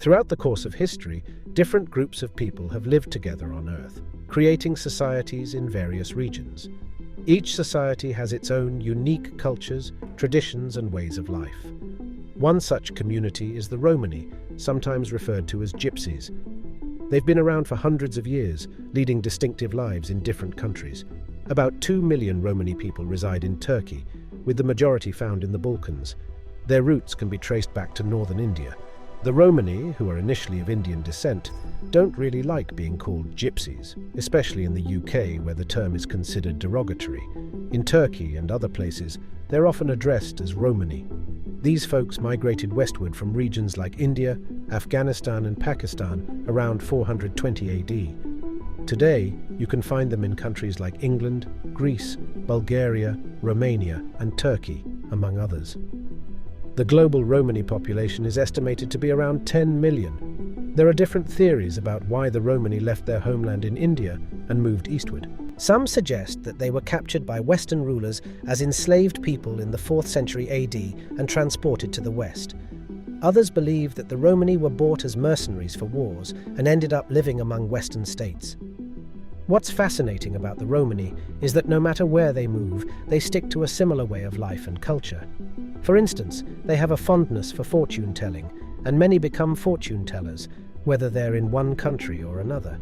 Throughout the course of history, different groups of people have lived together on Earth, creating societies in various regions. Each society has its own unique cultures, traditions, and ways of life. One such community is the Romany, sometimes referred to as gypsies. They've been around for hundreds of years, leading distinctive lives in different countries. About 2 million Romany people reside in Turkey, with the majority found in the Balkans. Their roots can be traced back to northern India. The Romany, who are initially of Indian descent, don't really like being called gypsies, especially in the UK, where the term is considered derogatory. In Turkey and other places, they're often addressed as Romany. These folks migrated westward from regions like India, Afghanistan, and Pakistan around 420 AD. Today, you can find them in countries like England, Greece, Bulgaria, Romania, and Turkey, among others. The global Romany population is estimated to be around 10 million. There are different theories about why the Romany left their homeland in India and moved eastward. Some suggest that they were captured by Western rulers as enslaved people in the 4th century AD and transported to the West. Others believe that the Romany were bought as mercenaries for wars and ended up living among Western states. What's fascinating about the Romany is that no matter where they move, they stick to a similar way of life and culture. For instance, they have a fondness for fortune-telling, and many become fortune-tellers, whether they're in one country or another.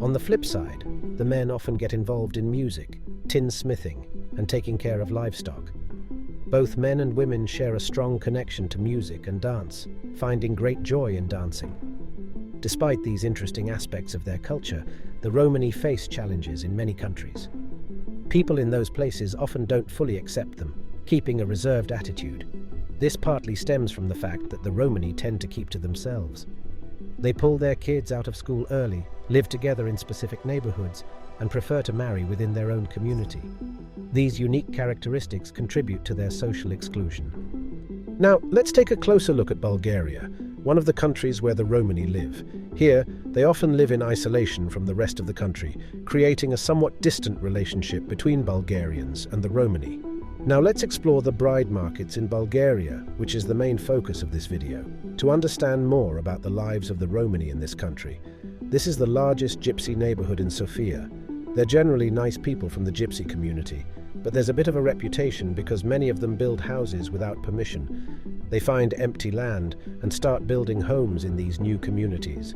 On the flip side, the men often get involved in music, tinsmithing, and taking care of livestock. Both men and women share a strong connection to music and dance, finding great joy in dancing. Despite these interesting aspects of their culture, the Romany face challenges in many countries. People in those places often don't fully accept them, keeping a reserved attitude. This partly stems from the fact that the Romany tend to keep to themselves. They pull their kids out of school early, live together in specific neighborhoods, and prefer to marry within their own community. These unique characteristics contribute to their social exclusion. Now, let's take a closer look at Bulgaria, one of the countries where the Romany live. Here, they often live in isolation from the rest of the country, creating a somewhat distant relationship between Bulgarians and the Romany. Now let's explore the bride markets in Bulgaria, which is the main focus of this video, to understand more about the lives of the Romany in this country. This is the largest gypsy neighborhood in Sofia. They're generally nice people from the gypsy community, but there's a bit of a reputation because many of them build houses without permission. They find empty land and start building homes in these new communities.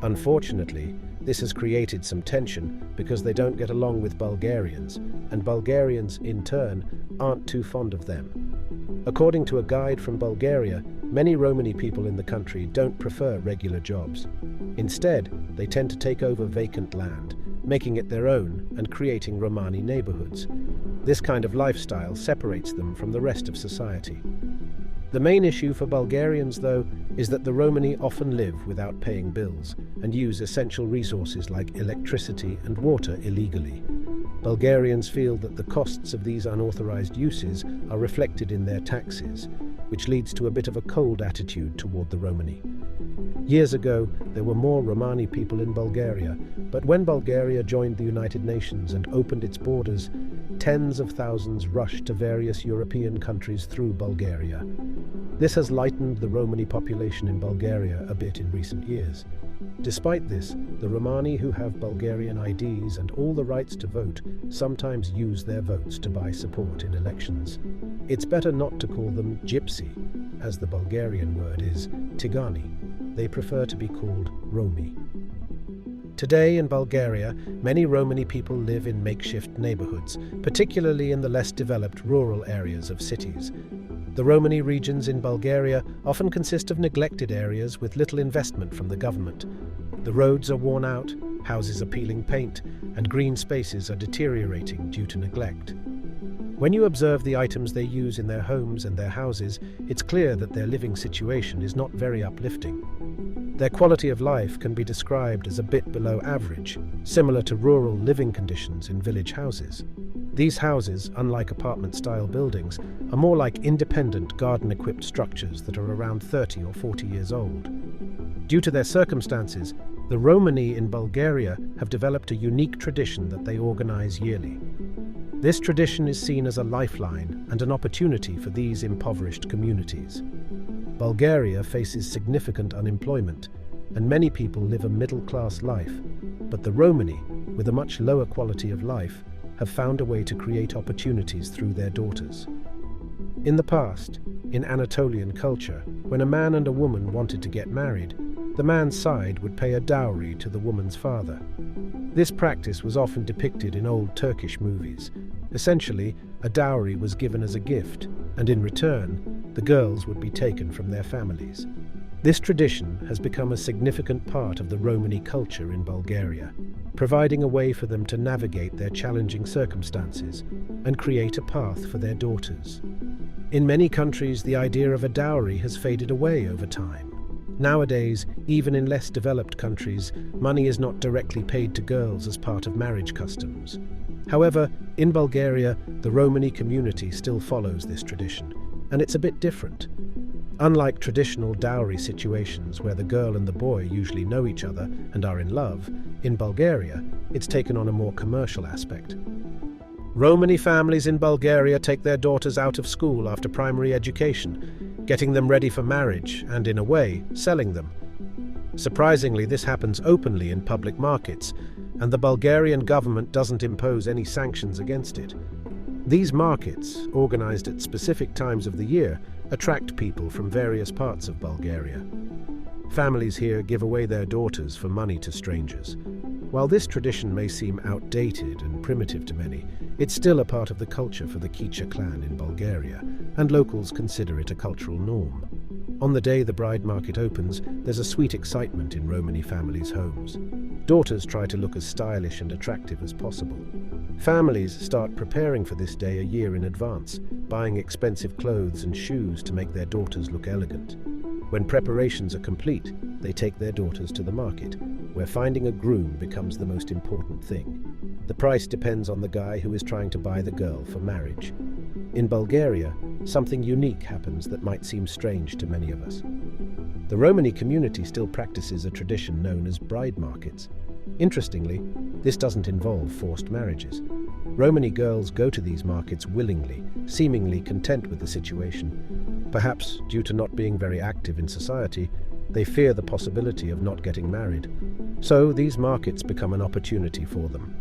Unfortunately, this has created some tension because they don't get along with Bulgarians, and Bulgarians, in turn, aren't too fond of them. According to a guide from Bulgaria, many Romany people in the country don't prefer regular jobs. Instead, they tend to take over vacant land, making it their own and creating Romani neighborhoods. This kind of lifestyle separates them from the rest of society. The main issue for Bulgarians, though, is that the Romani often live without paying bills and use essential resources like electricity and water illegally. Bulgarians feel that the costs of these unauthorized uses are reflected in their taxes, which leads to a bit of a cold attitude toward the Romani. Years ago, there were more Romani people in Bulgaria, but when Bulgaria joined the United Nations and opened its borders, tens of thousands rushed to various European countries through Bulgaria. This has lightened the Romani population in Bulgaria a bit in recent years. Despite this, the Romani who have Bulgarian IDs and all the rights to vote sometimes use their votes to buy support in elections. It's better not to call them gypsy, as the Bulgarian word is tigani. They prefer to be called Romi. Today in Bulgaria, many Romani people live in makeshift neighborhoods, particularly in the less developed rural areas of cities. The Romani regions in Bulgaria often consist of neglected areas with little investment from the government. The roads are worn out, houses are peeling paint, and green spaces are deteriorating due to neglect. When you observe the items they use in their homes and their houses, it's clear that their living situation is not very uplifting. Their quality of life can be described as a bit below average, similar to rural living conditions in village houses. These houses, unlike apartment-style buildings, are more like independent garden-equipped structures that are around 30 or 40 years old. Due to their circumstances, the Romani in Bulgaria have developed a unique tradition that they organize yearly. This tradition is seen as a lifeline and an opportunity for these impoverished communities. Bulgaria faces significant unemployment, and many people live a middle-class life, but the Romani, with a much lower quality of life, have found a way to create opportunities through their daughters. In the past, in Anatolian culture, when a man and a woman wanted to get married, the man's side would pay a dowry to the woman's father. This practice was often depicted in old Turkish movies. Essentially, a dowry was given as a gift, and in return, the girls would be taken from their families. This tradition has become a significant part of the Romani culture in Bulgaria, providing a way for them to navigate their challenging circumstances and create a path for their daughters. In many countries, the idea of a dowry has faded away over time. Nowadays, even in less developed countries, money is not directly paid to girls as part of marriage customs. However, in Bulgaria, the Romani community still follows this tradition, and it's a bit different. Unlike traditional dowry situations where the girl and the boy usually know each other and are in love, in Bulgaria, it's taken on a more commercial aspect. Romani families in Bulgaria take their daughters out of school after primary education, getting them ready for marriage and, in a way, selling them. Surprisingly, this happens openly in public markets, and the Bulgarian government doesn't impose any sanctions against it. These markets, organized at specific times of the year, attract people from various parts of Bulgaria. Families here give away their daughters for money to strangers. While this tradition may seem outdated and primitive to many, it's still a part of the culture for the Chicha clan in Bulgaria, and locals consider it a cultural norm. On the day the bride market opens, there's a sweet excitement in Romani families' homes. Daughters try to look as stylish and attractive as possible. Families start preparing for this day a year in advance, buying expensive clothes and shoes to make their daughters look elegant. When preparations are complete, they take their daughters to the market, where finding a groom becomes the most important thing. The price depends on the guy who is trying to buy the girl for marriage. In Bulgaria, something unique happens that might seem strange to many of us. The Romani community still practices a tradition known as bride markets. Interestingly, this doesn't involve forced marriages. Romani girls go to these markets willingly, seemingly content with the situation. Perhaps due to not being very active in society, they fear the possibility of not getting married. So these markets become an opportunity for them.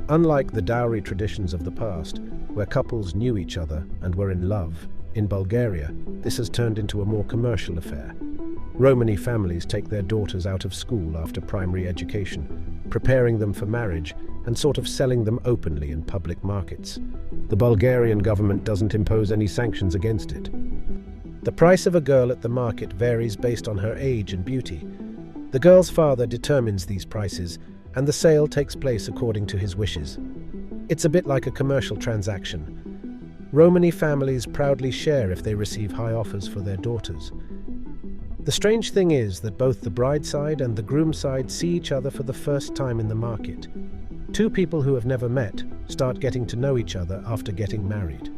Unlike the dowry traditions of the past, where couples knew each other and were in love, in Bulgaria, this has turned into a more commercial affair. Romani families take their daughters out of school after primary education, preparing them for marriage and sort of selling them openly in public markets. The Bulgarian government doesn't impose any sanctions against it. The price of a girl at the market varies based on her age and beauty. The girl's father determines these prices, and the sale takes place according to his wishes. It's a bit like a commercial transaction. Romani families proudly share if they receive high offers for their daughters. The strange thing is that both the bride side and the groom side see each other for the first time in the market. Two people who have never met start getting to know each other after getting married.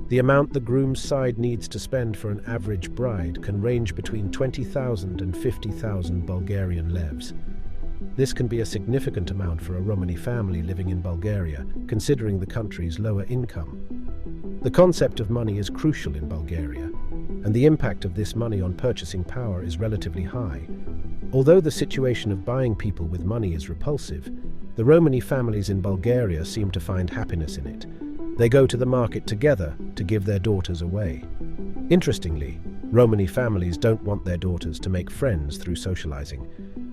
The amount the groom's side needs to spend for an average bride can range between 20,000 and 50,000 Bulgarian levs. This can be a significant amount for a Romani family living in Bulgaria, considering the country's lower income. The concept of money is crucial in Bulgaria, and the impact of this money on purchasing power is relatively high. Although the situation of buying people with money is repulsive, the Romani families in Bulgaria seem to find happiness in it. They go to the market together to give their daughters away. Interestingly, Romani families don't want their daughters to make friends through socializing.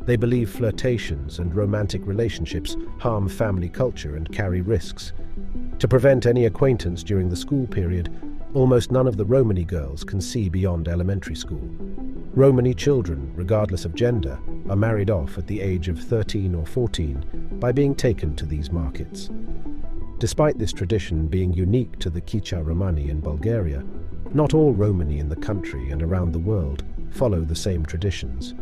They believe flirtations and romantic relationships harm family culture and carry risks. To prevent any acquaintance during the school period, almost none of the Romani girls can see beyond elementary school. Romani children, regardless of gender, are married off at the age of 13 or 14 by being taken to these markets. Despite this tradition being unique to the Chicha Romani in Bulgaria, not all Romani in the country and around the world follow the same traditions.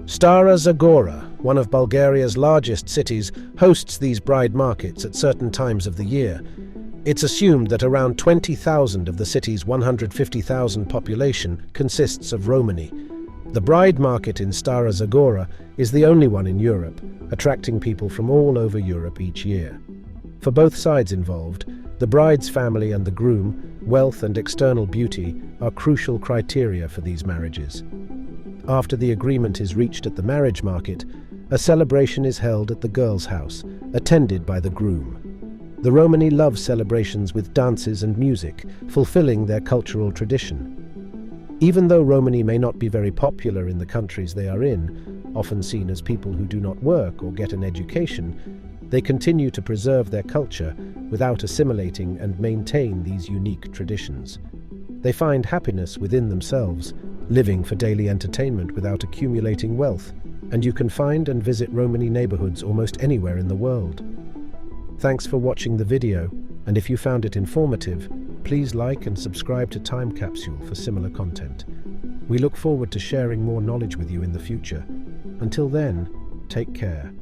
Stara Zagora, one of Bulgaria's largest cities, hosts these bride markets at certain times of the year. It's assumed that around 20,000 of the city's 150,000 population consists of Romani. The bride market in Stara Zagora is the only one in Europe, attracting people from all over Europe each year. For both sides involved, the bride's family and the groom, Wealth and external beauty are crucial criteria for these marriages. After the agreement is reached at the marriage market, a celebration is held at the girl's house, attended by the groom. The Romani love celebrations with dances and music, fulfilling their cultural tradition. Even though Romani may not be very popular in the countries they are in, often seen as people who do not work or get an education, they continue to preserve their culture without assimilating and maintain these unique traditions. They find happiness within themselves, living for daily entertainment without accumulating wealth, and you can find and visit Romani neighborhoods almost anywhere in the world. Thanks for watching the video, and if you found it informative, please like and subscribe to Time Capsule for similar content. We look forward to sharing more knowledge with you in the future. Until then, take care.